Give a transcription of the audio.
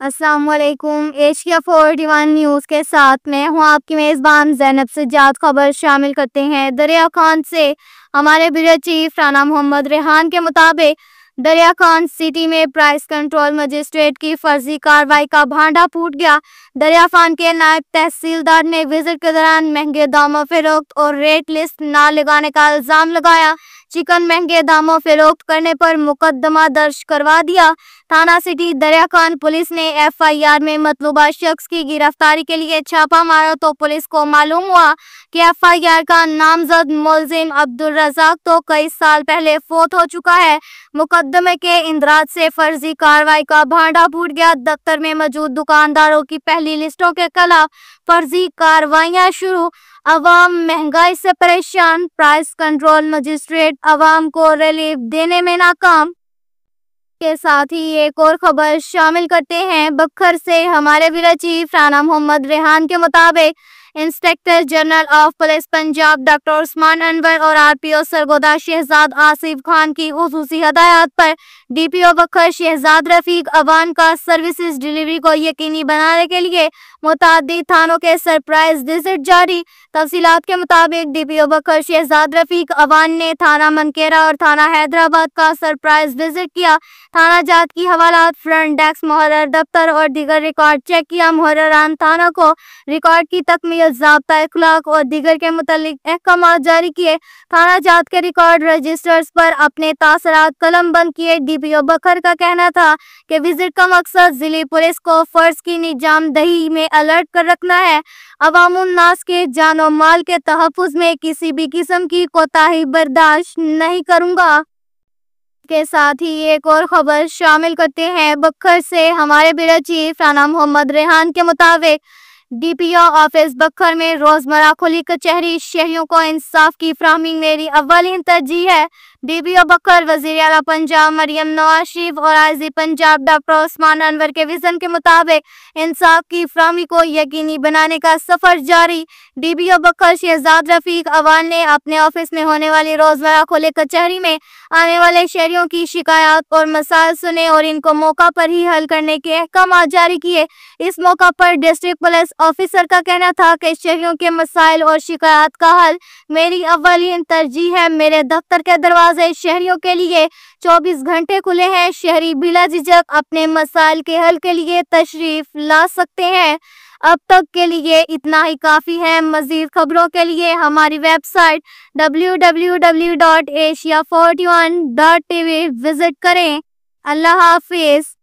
अस्सलाम वालेकुम। Asia 41 news के साथ मैं हूँ आपकी मेज़बान ज़ैनब सज्जाद। खबर शामिल करते हैं। दरिया खान से हमारे ब्यूरो चीफ राना मोहम्मद रेहान के मुताबिक दरिया खान सिटी में प्राइस कंट्रोल मजिस्ट्रेट की फर्जी कार्रवाई का भांडा फूट गया। दरिया खान के नायब तहसीलदार ने विजिट के दौरान महंगे दामों फरोख्त और रेट लिस्ट ना लगाने का इल्ज़ाम लगाया। चिकन महंगे दामों फरोख्त करने पर मुकदमा दर्ज करवा दिया। थाना सिटी दरिया खान पुलिस ने FIR में मतलूबा शख्स की गिरफ्तारी के लिए छापा मारा तो पुलिस को मालूम हुआ कि FIR का नामजद मुलजिम अब्दुल रज़ाक तो कई साल पहले फौत हो चुका है। मुकदमे के इंदराज से फर्जी कार्रवाई का भांडा फूट गया। दफ्तर में मौजूद दुकानदारों की पहली लिस्टों के खिलाफ फर्जी कार्रवाइयां शुरू। अवाम महंगाई से परेशान, प्राइस कंट्रोल मजिस्ट्रेट अवाम को रिलीफ देने में नाकाम। के साथ ही एक और खबर शामिल करते हैं। बखर से हमारे ब्यूरो चीफ राना मोहम्मद रेहान के मुताबिक inspector general of police Punjab doctor Usman Anwar और RPO सरगोदा शहजाद आसिफ खान की खुसूसी हदायत पर DPO बखर शहजाद रफीक अवान का सर्विसेज डिलीवरी को यकीनी बनाने के लिए मुतादिद थानों के सरप्राइज विजिट जारी। तफसीलात के मुताबिक DPO बखर शहजाद रफीक अवान ने थाना मनकेरा और थाना हैदराबाद का सरप्राइज विजिट किया। थाना जात की हवालात, फ्रंट डेस्क, मुहर्रर दफ्तर और दीगर रिकॉर्ड चेक किया। मुहर्ररान थाना को रिकॉर्ड की तकमील, ज़ाब्ता अखलाक और दीगर के मुतालिक अहकामात जारी किए। थाना जात के रिकॉर्ड रजिस्टर्स पर अपने तासरात कलम बंद किए। DPO बखर का कहना था कि विजिट का मकसद जिले पुलिस को फर्ज की निजामदही में अलर्ट कर रखना है। अवामुन नास के जानो माल के तहफ़्फ़ुज़ में किसी भी किस्म की कोताही बर्दाश्त नहीं करूँगा। के साथ ही एक और खबर शामिल करते हैं। बखर से हमारे ब्यूरो चीफ राना मोहम्मद रेहान के मुताबिक DPO ऑफिस बखर में रोजमर्रा खुली कचहरी, शहरियों को इंसाफ की फराहमी मेरी अव्वलीन तरजीह है। DPO बखर वज़ीर आला पंजाब मरियम नवाज शरीफ और IG पंजाब डॉक्टर उस्मान अनवर के विजन के मुताबिक इंसाफ की फराहमी को यकीनी बनाने का सफर जारी। DPO बखर शहजाद रफीक अवान ने अपने ऑफिस में होने वाली रोजमर्रा खुले कचहरी में आने वाले शहरियों की शिकायत और मसाइल सुने और इनको मौका पर ही हल करने के अहकामात जारी किए। इस मौका पर डिस्ट्रिक्ट पुलिस ऑफिसर का कहना था कि शहरियों के मसाइल और शिकायत का हल मेरी अव्वलीन तरजीह है। मेरे दफ्तर के दरवाजे शहरियों के लिए 24 घंटे खुले हैं। शहरी बिला झिझक अपने मसाइल के हल के लिए तशरीफ ला सकते हैं। अब तक के लिए इतना ही काफ़ी है। मज़ीद खबरों के लिए हमारी वेबसाइट www.asia41.tv विजिट करें। अल्लाह हाफिज़।